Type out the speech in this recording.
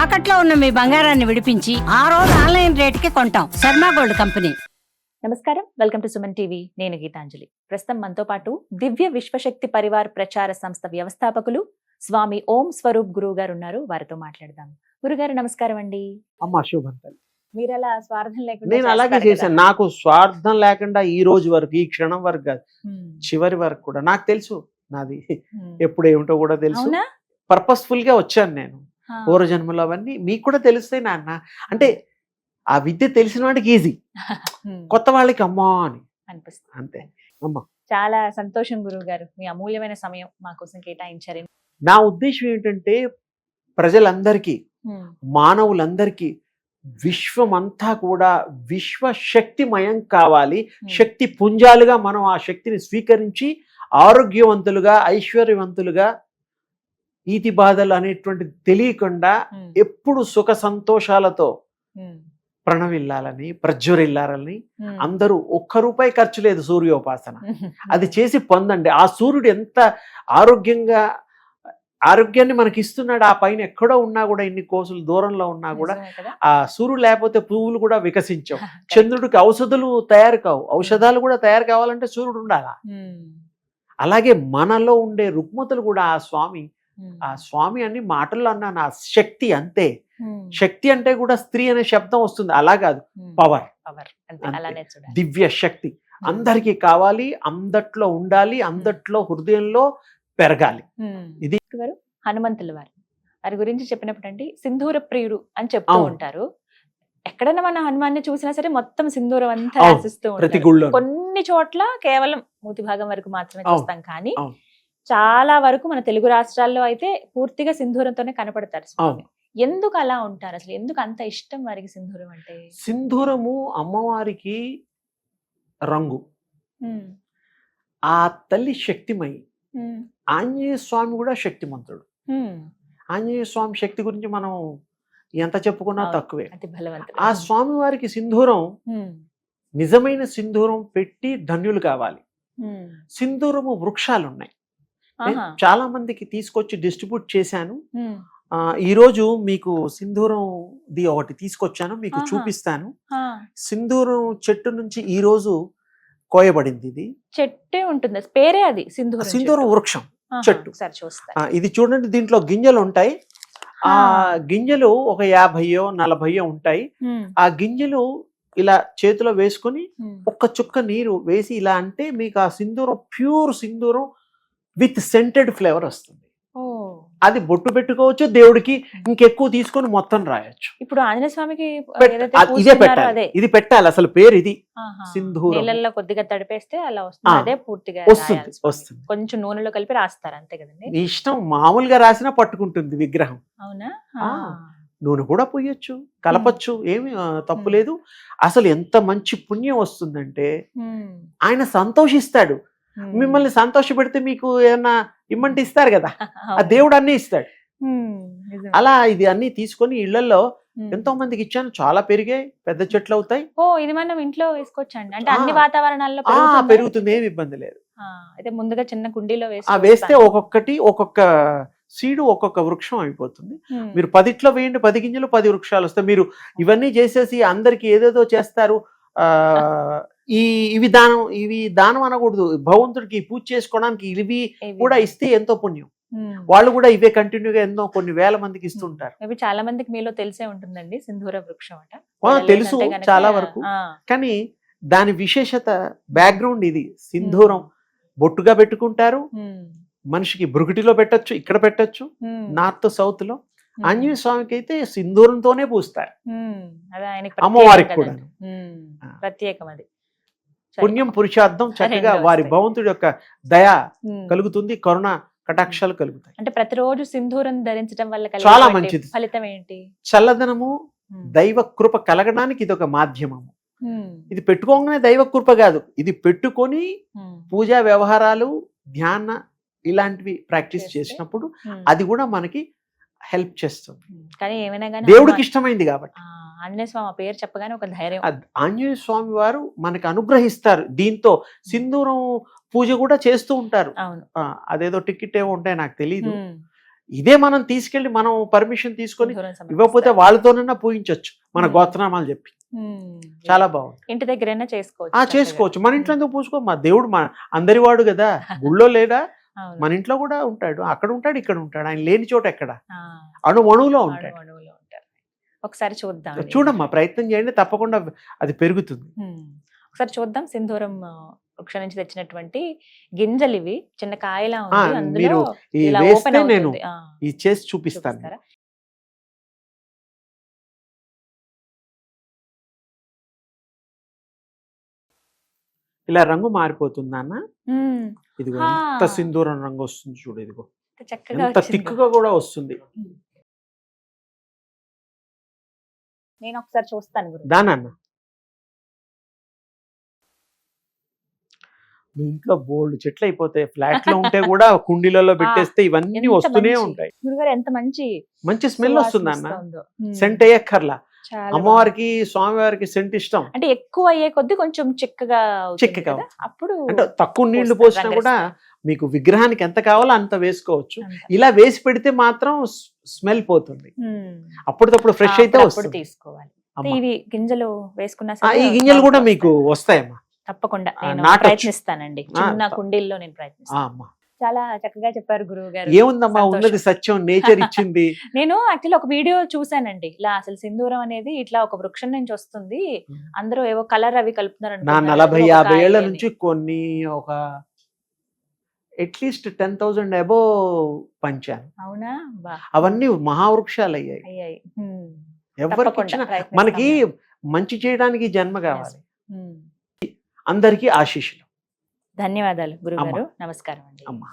తాకట్లో ఉన్న మీ బంగారాన్ని విడిపించి ఆ రోజు ఆన్లైన్ రేటుకి కొంటాం. Sharma gold company. నమస్కారం, వెల్కమ్ టు సుమన్ టీవీ. నేను గీతాంజలి. ప్రస్తుతం మనతో పాటు దివ్య విశ్వశక్తి పరివార్ ప్రచార సంస్థ వ్యవస్థాపకులు స్వామి ఓం స్వరూప్ గురువు గారు ఉన్నారు. వారితో మాట్లాడదాం. గురుగారు నమస్కారం అండి. అమ్మా శుభంతలు. మీరు అలా స్వార్థం లేకుండా నేను అలాగే చేశాను. నాకు స్వార్థం లేకుండా ఈ రోజు వరకు, ఈ క్షణం వరకు కాదు, చివరి వరకు కూడా నాకు తెలుసు నాది ఎప్పుడు ఏమిటో కూడా తెలుసు. పర్పస్ఫుల్ గా వచ్చాను నేను. పూర్వజన్మలో అవన్నీ మీకు కూడా తెలుస్తాయి నాన్న. అంటే ఆ విద్య తెలిసిన వాడికి ఈజీ, కొత్త వాళ్ళకి అమ్మా అని అనిపిస్తుంది. అంతే అమ్మా. చాలా సంతోషం గురువు గారు, మీ అమూల్యమైన సమయం మా కోసం కేటాయించారు. నా ఉద్దేశం ఏంటంటే ప్రజలందరికీ, మానవులందరికీ విశ్వమంతా కూడా విశ్వశక్తిమయం కావాలి. శక్తి పుంజాలుగా మనం ఆ శక్తిని స్వీకరించి ఆరోగ్యవంతులుగా, ఐశ్వర్యవంతులుగా, ఈతి బాధలు అనేటువంటిది తెలియకుండా ఎప్పుడు సుఖ సంతోషాలతో ప్రణవిల్లాలని, ప్రజ్వరిల్లాలని అందరూ ఒక్క రూపాయి ఖర్చు లేదు సూర్యోపాసన. అది చేసి పొందండి. ఆ సూర్యుడు ఎంత ఆరోగ్యాన్ని మనకి ఇస్తున్నాడు. ఆ పైన ఎక్కడో ఉన్నా కూడా, ఇన్ని కోసులు దూరంలో ఉన్నా కూడా ఆ సూర్యుడు లేకపోతే పువ్వులు కూడా వికసించవు. చంద్రుడికి ఔషధాలు కూడా తయారు కావాలంటే సూర్యుడు ఉండాలా. అలాగే మనలో ఉండే రుగ్మతలు కూడా ఆ స్వామి అని మాటల్లో అన్నాను. ఆ శక్తి అంతే. శక్తి అంటే కూడా స్త్రీ అనే శబ్దం వస్తుంది, అలా కాదు, పవర్, దివ్య శక్తి అందరికీ కావాలి, అందట్లో ఉండాలి, అందట్లో హృదయంలో పెరగాలి. ఇది హనుమంతుల వారి గురించి చెప్పినప్పుడు అంటే సింధూర ప్రియుడు అని చెప్తూ ఉంటారు. ఎక్కడైనా మన హనుమాన్ని చూసినా సరే మొత్తం సింధూరం అంతా రాసిస్తూ ఉంటారు. కొన్ని చోట్ల కేవలం మూతి భాగం వరకు మాత్రమే చూస్తాం, కానీ చాలా వరకు మన తెలుగు రాష్ట్రాల్లో అయితే పూర్తిగా సింధూరంతోనే కనపడతారు స్వామి. ఎందుకు అలా ఉంటారు? అసలు ఎందుకు అంత ఇష్టం వారికి సింధూరం అంటే? సింధూరము అమ్మవారికి రంగు, ఆ తల్లి శక్తిమయి. ఆంజనేయ స్వామి కూడా శక్తిమంతుడు. ఆంజనేయ స్వామి శక్తి గురించి మనం ఎంత చెప్పుకున్నా తక్కువే. ఆ స్వామి వారికి సింధూరం, నిజమైన సింధూరం పెట్టి ధన్యులు కావాలి. సింధూరము వృక్షాలు ఉన్నాయి, చాలా మందికి తీసుకొచ్చి డిస్ట్రిబ్యూట్ చేశాను. ఈ రోజు మీకు సింధూరం ది ఒకటి తీసుకొచ్చాను, మీకు చూపిస్తాను. సింధూరం చెట్టు నుంచి ఈ రోజు కోయబడింది. ఇది చెట్టే ఉంటుంది, పేరే అది సింధూరం వృక్షం చెట్టు. ఇది చూడండి, దీంట్లో గింజలు ఉంటాయి. ఆ గింజలు ఒక 50-40 ఉంటాయి. ఆ గింజలు ఇలా చేతిలో వేసుకుని ఒక్క చుక్క నీరు వేసి ఇలా అంటే మీకు ఆ సింధూరం, pure Sindhooram with scented flavour వస్తుంది. అది బొట్టు పెట్టుకోవచ్చు, దేవుడికి ఇంకెక్కువ తీసుకొని మొత్తం రాయొచ్చు. ఇప్పుడు ఆంజనేయ స్వామికి ఇదే పెట్టాలి, ఇది పెట్టాలి. అసలు పేరు ఇది సింధూరం. నీళ్ళల్లో కొద్దిగా తడిపేస్తే అలా వస్తుంది, అదే పూర్తిగా వస్తుంది. కొంచెం నూనెలో కలిపి రాస్తారు, అంతే కదండి. నీ ఇష్టం, మామూలుగా రాసినా పట్టుకుంటుంది విగ్రహం. అవునా? నూనె కూడా పోయొచ్చు, కలపచ్చు, ఏమి తప్పు లేదు. అసలు ఎంత మంచి పుణ్యం వస్తుందంటే ఆయన సంతోషిస్తాడు. మిమ్మల్ని సంతోష పెడితే మీకు ఏమన్నా ఇమ్మంటే ఇస్తారు కదా, ఆ దేవుడు అన్నీ ఇస్తాడు. అలా ఇది అన్ని తీసుకొని ఇళ్లలో ఎంతో మందికి ఇచ్చాను, చాలా పెరిగాయి, పెద్ద చెట్లు అవుతాయి. ఇది మనం ఇంట్లో వేసుకోవచ్చండి, అంటే అన్ని వాతావరణాల్లో పెరుగుతుంది, ఏమి ఇబ్బంది లేదు. అయితే ముందుగా చిన్న కుండీలో వేస్తే ఒక్కొక్క సీడు ఒక్కొక్క వృక్షం అయిపోతుంది. మీరు 10 వేయండి, 10 గింజలు 10 వృక్షాలు వస్తాయి. మీరు ఇవన్నీ చేసేసి అందరికి ఏదేదో చేస్తారు. ఇవి దానం అనకూడదు. భగవంతుడికి పూజ చేసుకోవడానికి ఇవి కూడా ఇస్తే ఎంతో పుణ్యం. వాళ్ళు కూడా ఇవే కంటిన్యూగా ఎన్నో కొన్ని వేల మందికి ఇస్తుంటారు. చాలా మందికి మీలో తెలిసే ఉంటుందండి సింధూర వృక్షం అంటే. తెలుసు చాలా వరకు, కానీ దాని విశేషత బ్యాక్గ్రౌండ్ ఇది. సింధూరం బొట్టుగా పెట్టుకుంటారు, మనిషికి బ్రుగిటిలో పెట్టచ్చు, ఇక్కడ పెట్టచ్చు, నార్త్ సౌత్ లో. ఆంజనేయ స్వామికి అయితే సింధూరంతోనే పూస్తారు, అమ్మవారికి కూడా ప్రత్యేకం. అది పుణ్యం పురుషార్థం, చక్కగా వారి భగవంతుడి యొక్క దయ కలుగుతుంది, కరుణ కటాక్షాలు కలుగుతాయి. అంటే ప్రతిరోజు సింధూరం ధరించడం వల్ల చాలా మంచిది. ఫలితం ఏంటి? చల్లదనము, దైవ కృప కలగడానికి ఇది ఒక మాధ్యమము. ఇది పెట్టుకోగానే దైవ కృప కాదు, ఇది పెట్టుకొని పూజా వ్యవహారాలు, ధ్యాన ఇలాంటివి ప్రాక్టీస్ చేసినప్పుడు అది కూడా మనకి హెల్ప్ చేస్తుంది. కానీ ఏమైనా కానీ దేవుడికి ఇష్టమైంది కాబట్టి. ఆంజనేయ స్వామి పేరు చెప్పగానే ఒక ధైర్యం. ఆంజనేయ స్వామి వారు మనకు అనుగ్రహిస్తారు. దీంతో సింధూరం పూజ కూడా చేస్తూ ఉంటారు. అదేదో టికెట్ ఏమో ఉంటాయి, నాకు తెలియదు. ఇదే మనం తీసుకెళ్లి మనం పర్మిషన్ తీసుకొని సింధూరం సమర్పిస్తారు. ఇవ్వకపోతే వాళ్ళతోనన్నా పూయించవచ్చు మన గోత్రనామాలు చెప్పి. చాలా బాగుంది. ఇంటి దగ్గరైనా చేసుకోవచ్చు. చేసుకోవచ్చు. మన ఇంట్లో ఎందుకు పూసుకో, మా దేవుడు మన అందరి వాడు కదా, గుళ్ళో లేడా, అవును. మన ఇంట్లో కూడా ఉంటాడు, అక్కడ ఉంటాడు ఇక్కడ ఉంటాడు, ఆయన లేని చోట ఎక్కడ, ఆ, అణువణువులో ఉంటాడు. అణువులో ఉంటారు. ఒకసారి చూద్దాం. చూడమ్మా, ప్రయత్నం చేయండి, తప్పకుండా అది పెరుగుతుంది. ఒకసారి చూద్దాం. సింధూరం వృక్షం నుంచి తెచ్చినటువంటి గింజలు ఇవి, చిన్న కాయలా ఉంది. అందులో మీరు ఈ ఇలా వేస్తే open నేను అవుతుంది. ఇది చేసి చూపిస్తాను. చూపిస్తారా? ఇలా రంగు మారిపోతుంది అన్న. ఇదిగో ఆ. ఎంత సింధూరం రంగు వస్తుంది చూడు, ఇదిగో చక్కగా ఎంత వచ్చింది. తిక్కుగా కూడా వస్తుంది. నేను ఒకసారి చూస్తాను గురు. దానన్న మీ ఇంట్లో బోల్డ్ చెట్లు అయిపోతాయి. ఫ్లాట్ లో ఉంటే కూడా కుండీలలో పెట్టేస్తే ఇవన్నీ ఎంత వస్తూనే మంచి- ఉంటాయి. గురుగారు ఎంత మంచి మంచి స్మెల్ సువాసన వస్తుంది అన్న. వస్తుందో. సెంట్ అయ్యక్కర్లా. చాలా అమ్మవారికి స్వామివారికి సెంట్ ఇష్టం. బాగుంది. అంటే ఎక్కువ అయ్యే కొద్ది కొంచెం చిక్కగా అవుతుంది చిక్కగా కదా, అప్పుడు అంటే తక్కువ నీళ్లు పోస్తారు, పోసినా కూడా రంగరిస్తారు. మీకు విగ్రహానికి ఎంత కావాలో అంత వేసుకోవచ్చు. అంత. ఇలా వేసి పెడితే మాత్రం స్మెల్ పోతుంది. అప్పటికప్పుడు ఫ్రెష్ అయితే అప్పుడు వస్తుంది. తీసుకోవాలి. అమ్మ. ఇవి గింజలు వేసుకున్నా ఆ, సరే ఈ గింజలు కూడా వస్తాయి. మీకు వస్తాయమ్మా. తప్పకుండా నేను నాటొచ్చు. ప్రయత్నిస్తానండి. చిన్న ఆ, కుండీల్లో నేను ఆ, ప్రయత్నిస్తాను. అమ్మా. చాలా చక్కగా చెప్పారు గురువు గారు. ఏముందమ్మా, సంతోషం. ఉన్నది సత్యం, నేచర్ ఇచ్చింది. నేను యాక్చువల్లీ ఒక వీడియో చూసానండి. ఇలా అసలు సింధూరం అనేది ఇట్లా ఒక వృక్షం నుంచి వస్తుంది, అందరూ ఏవో కలర్ అవి కలుపుతున్నారు నా అనుకున్నారు. 40-50 ఒక ఏళ్ల కాయ నుంచి కొన్ని ఒక అట్లీస్ట్ 10,000 అబో పంచాను. అవునా? బా అవన్నీ మహావృక్షాలు అయ్యాయి. అయ్యాయి. ఎవరికి తప్పకుండా ఇచ్చినా ప్రయత్నిస్తాం. మనకి మంచి చేయడానికి జన్మ కావాలి. ఉమ్. అందరికీ ఆశీస్సులు. ధన్యవాదాలు గురువు అమ్మ. గారు. నమస్కారం అండి. అమ్మా.